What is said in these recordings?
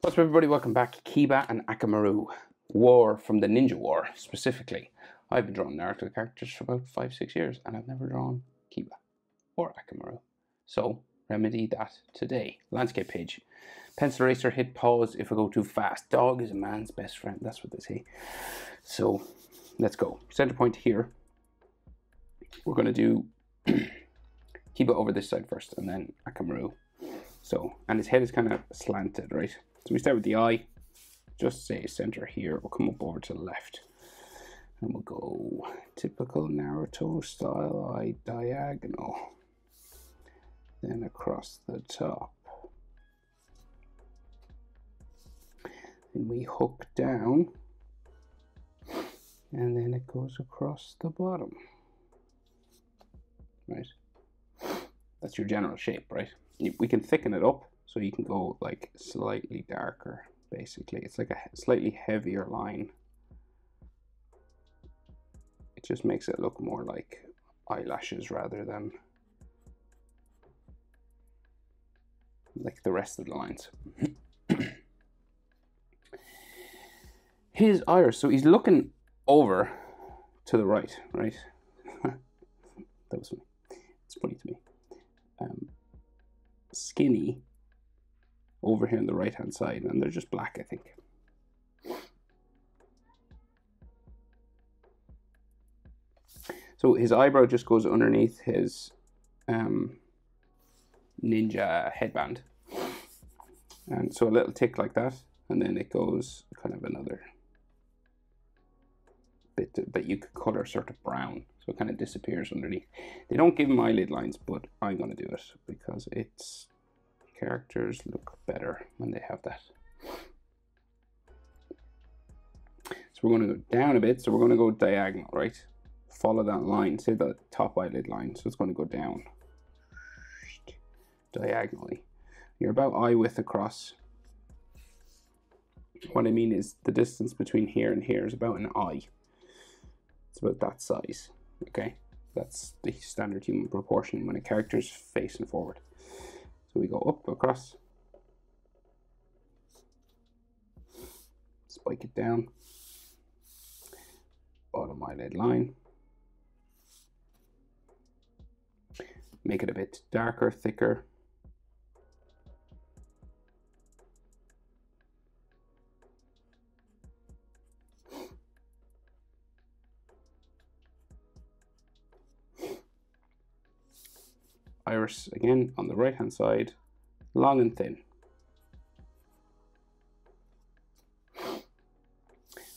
What's up, everybody? Welcome back. Kiba and Akamaru. War from the Ninja War, specifically. I've been drawing Naruto characters for about 5-6 years, and I've never drawn Kiba or Akamaru. So, remedy that today. Landscape page. Pencil eraser, hit pause if I go too fast. Dog is a man's best friend. That's what they say. So, let's go. Center point here. We're going to do Kiba over this side first, and then Akamaru. So, and his head is kind of slanted, right? So we start with the eye, just say center here, we'll come up over to the left. And we'll go typical Naruto style eye diagonal. Then across the top. Then we hook down. And then it goes across the bottom. Right? That's your general shape, right? We can thicken it up. So you can go like slightly darker, basically. It's like a slightly heavier line. It just makes it look more like eyelashes rather than like the rest of the lines. His iris, so he's looking over to the right, right? That was funny. It's funny to me. Skinny over here on the right hand side, and they're just black, I think. So his eyebrow just goes underneath his ninja headband, and so a little tick like that, and then it goes kind of another bit that you could color sort of brown, so it kind of disappears underneath. They don't give him eyelid lines, but I'm going to do it because it's characters look better when they have that. So we're going to go down a bit, so we're going to go diagonal, right? Follow that line, say the top eyelid line, so it's going to go down diagonally. You're about eye width across. What I mean is the distance between here and here is about an eye. It's about that size, okay? That's the standard human proportion when a character is facing forward. So we go up, across, spike it down, bottom eyelid line, make it a bit darker, thicker. Iris again on the right hand side, long and thin.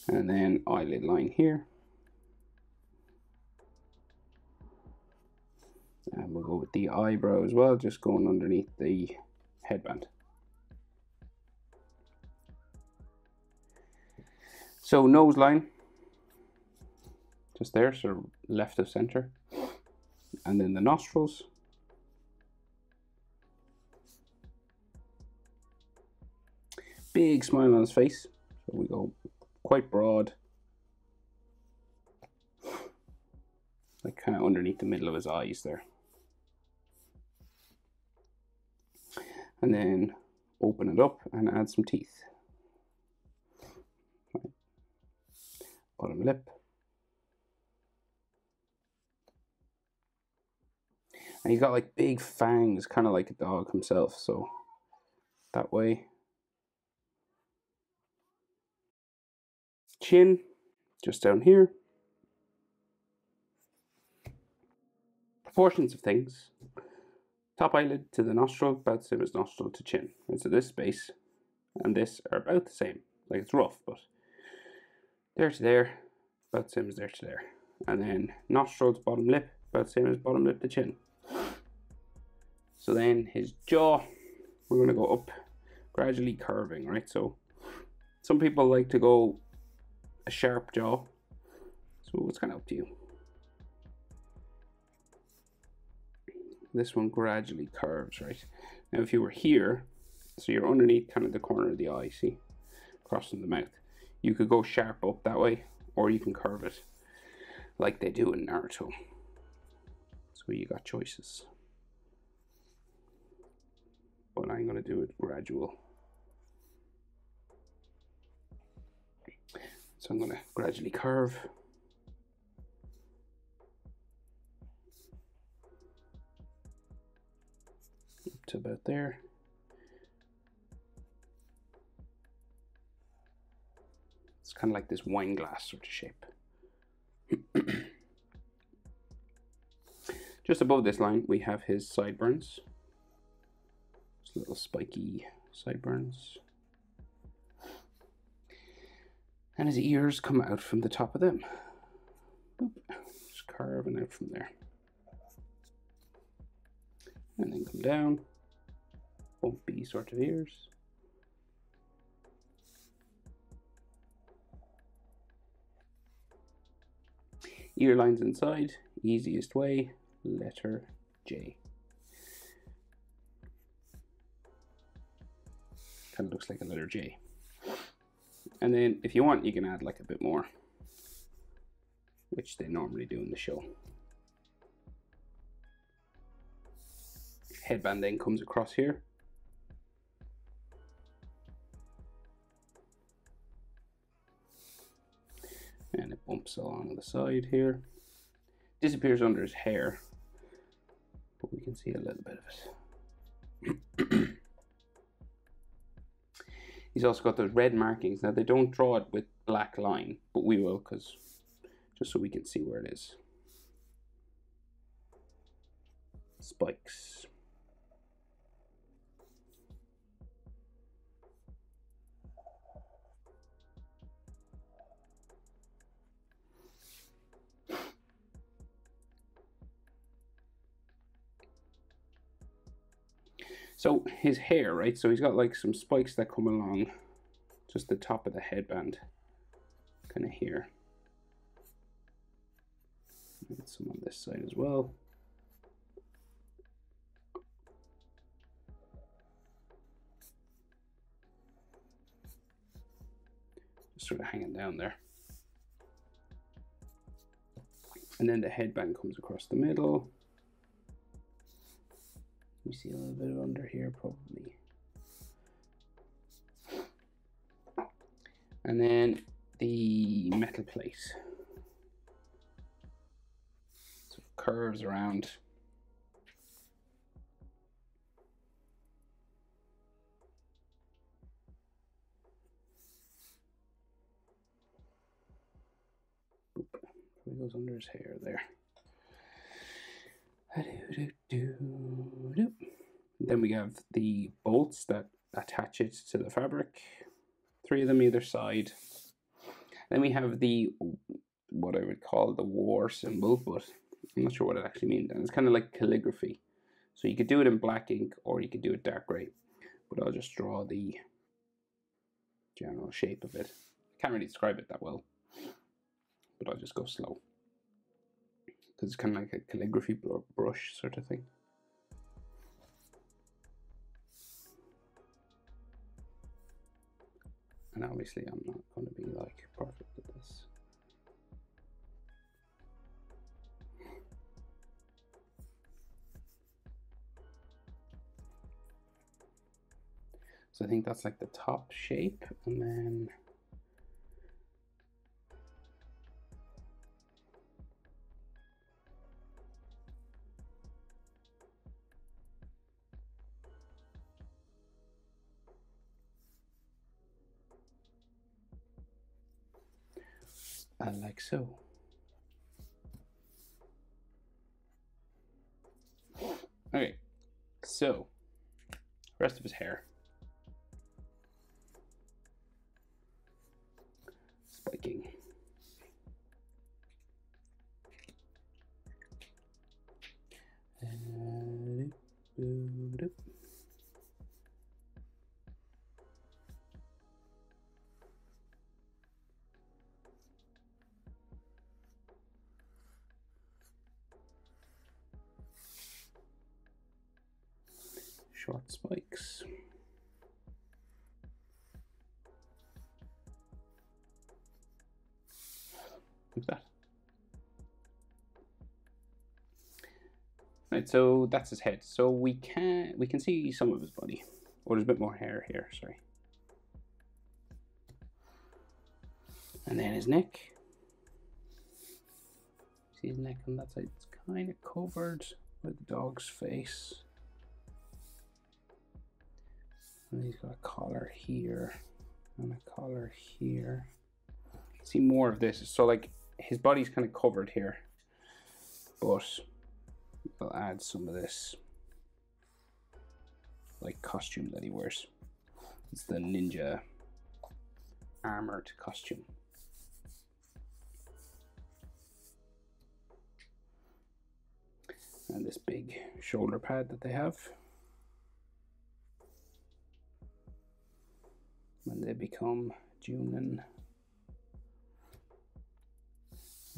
And then eyelid line here. And we'll go with the eyebrow as well, just going underneath the headband. So nose line, just there, sort of left of center. And then the nostrils. Big smile on his face, so we go quite broad, like kind of underneath the middle of his eyes there, and then open it up and add some teeth. Right. Bottom lip, and he's got like big fangs, kind of like a dog himself, so that way. Chin, just down here. Proportions of things. Top eyelid to the nostril, about the same as nostril to chin. And so this space and this are about the same. Like it's rough, but there to there, about the same as there to there. And then nostril to bottom lip, about the same as bottom lip to chin. So then his jaw, we're going to go up, gradually curving, right? So some people like to go a sharp jaw, so it's kind of up to you. This one gradually curves, right? Now if you were here, so you're underneath kind of the corner of the eye, see, crossing the mouth, you could go sharp up that way, or you can curve it like they do in Naruto. So you got choices, but I'm going to do it gradual. So I'm going to gradually curve. Up to about there. It's kind of like this wine glass sort of shape. Just above this line, we have his sideburns. Just little spiky sideburns. And his ears come out from the top of them. Boop. Just carving out from there. And then come down. Bumpy sort of ears. Ear lines inside, easiest way, letter J. Kind of looks like a letter J. And then if you want, you can add like a bit more, which they normally do in the show. Headband then comes across here. And it bumps along the side here. Disappears under his hair, but we can see a little bit of it. He's also got those red markings. Now they don't draw it with black line, but we will, because just so we can see where it is. Spikes. So his hair, right? So he's got like some spikes that come along just the top of the headband, kind of here. Get some on this side as well. Just sort of hanging down there. And then the headband comes across the middle. We see a little bit of under here probably. And then the metal plate. So it curves around. Boop. It goes under his hair there. Then we have the bolts that attach it to the fabric. 3 of them either side. Then we have the, what I would call the war symbol, but I'm not sure what it actually means. And it's kind of like calligraphy. So you could do it in black ink or you could do it dark gray. But I'll just draw the general shape of it. I can't really describe it that well, but I'll just go slow. Because it's kind of like a calligraphy brush sort of thing. And obviously I'm not going to be like perfect at this. So I think that's like the top shape, and then like so. Okay, so rest of his hair. Spiking. Short spikes. Like that. Right, so that's his head. So we can see some of his body. Or there's a bit more hair here, sorry. And then his neck. See his neck on that side? It's kind of covered by the dog's face. And he's got a collar here and a collar here. See more of this. So like his body's kind of covered here, but we'll add some of this like costume that he wears. It's the ninja armored costume. And this big shoulder pad that they have. When they become Junin.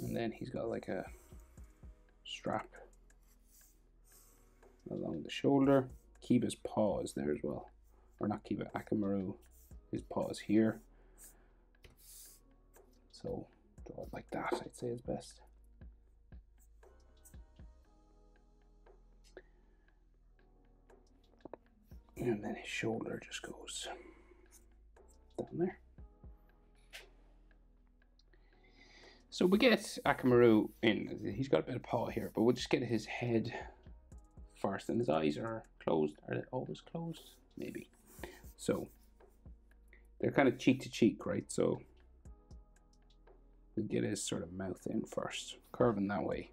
And then he's got like a strap along the shoulder. Kiba's paw is there as well. Or not Kiba, Akamaru. His paw is here. So draw it like that, I'd say is best. And then his shoulder just goes down there. So we get Akamaru in. He's got a bit of paw here, but we'll just get his head first. And his eyes are closed. Are they always closed? Maybe. So they're kind of cheek to cheek, right? So we'll get his sort of mouth in first, curving that way.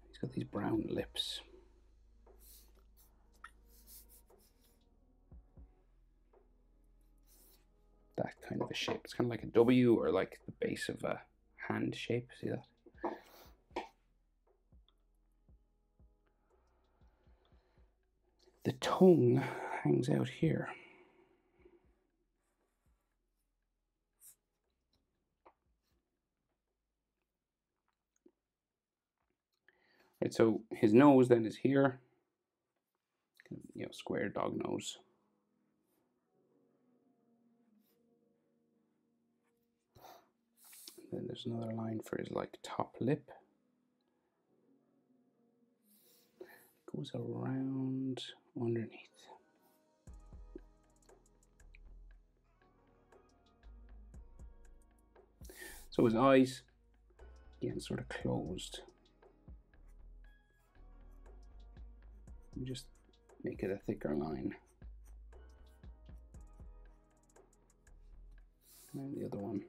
He's got these brown lips. That kind of a shape. It's kind of like a W or like the base of a hand shape. See that? The tongue hangs out here. Right, so his nose then is here. You know, square dog nose. Then there's another line for his like top lip. Goes around underneath. So his eyes, again, sort of closed. We just make it a thicker line. And the other one.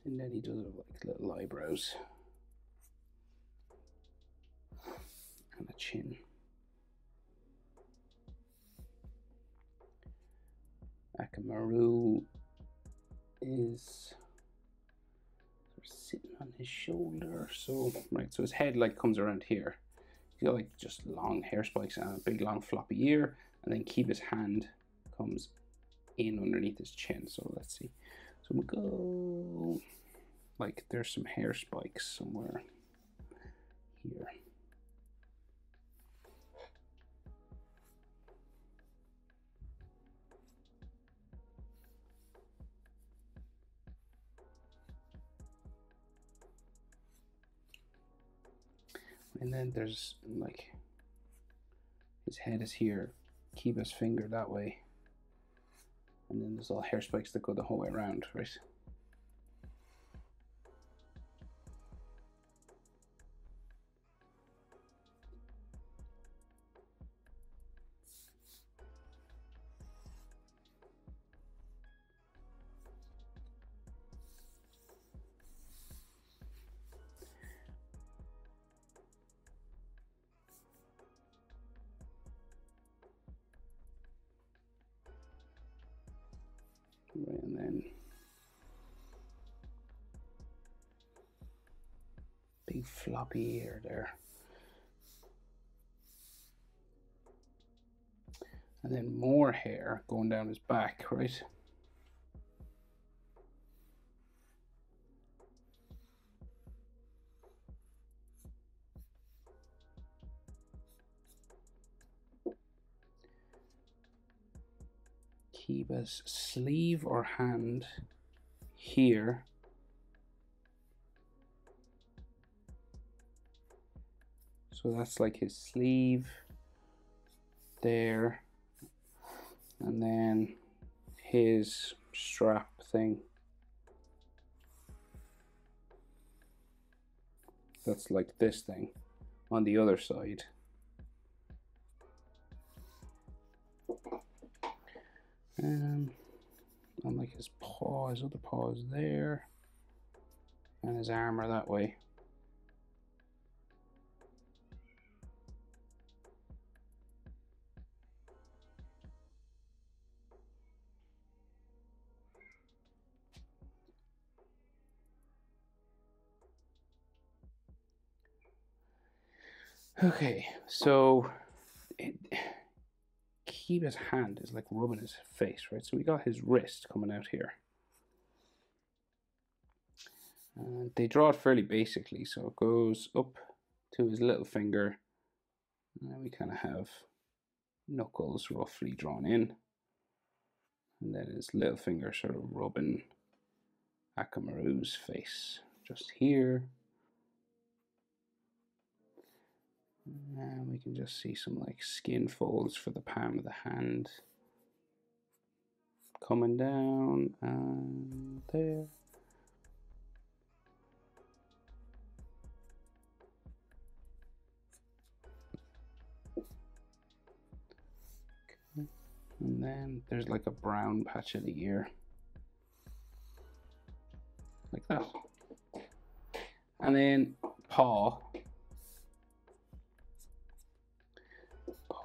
And then he does like little eyebrows and a chin. Akamaru is sort of sitting on his shoulder. So right, so his head like comes around here. He's got like just long hair spikes and a big long floppy ear, and then Kiba's hand comes in underneath his chin. So let's see. So we'll go like there's some hair spikes somewhere here. And then there's like his head is here, Kiba's finger that way. And then there's all hair spikes that go the whole way around, right? Right, and then big floppy ear there. And then more hair going down his back, right? Kiba's sleeve or hand here. So that's like his sleeve there, and then his strap thing. That's like this thing on the other side. And like his paw, his other paw is there, and his armor that way. Okay, so Kiba's hand is like rubbing his face, right? So we got his wrist coming out here. And they draw it fairly basically, so it goes up to his little finger, and then we kind of have knuckles roughly drawn in, and then his little finger sort of rubbing Akamaru's face just here. And we can just see some like skin folds for the palm of the hand coming down and there. Okay. And then there's like a brown patch of the ear, like that. And then paw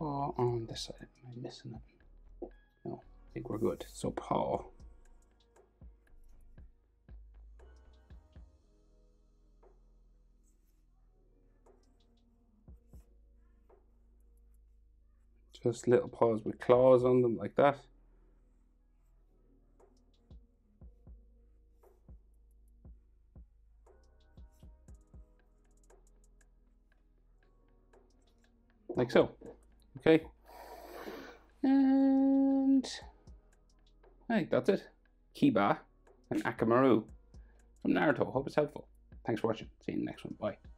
on this side. Am I missing it? No, I think we're good. So paw. Just little paws with claws on them like that. Like so. Okay. And I think that's it. Kiba and Akamaru from Naruto. Hope it's helpful. Thanks for watching. See you in the next one. Bye.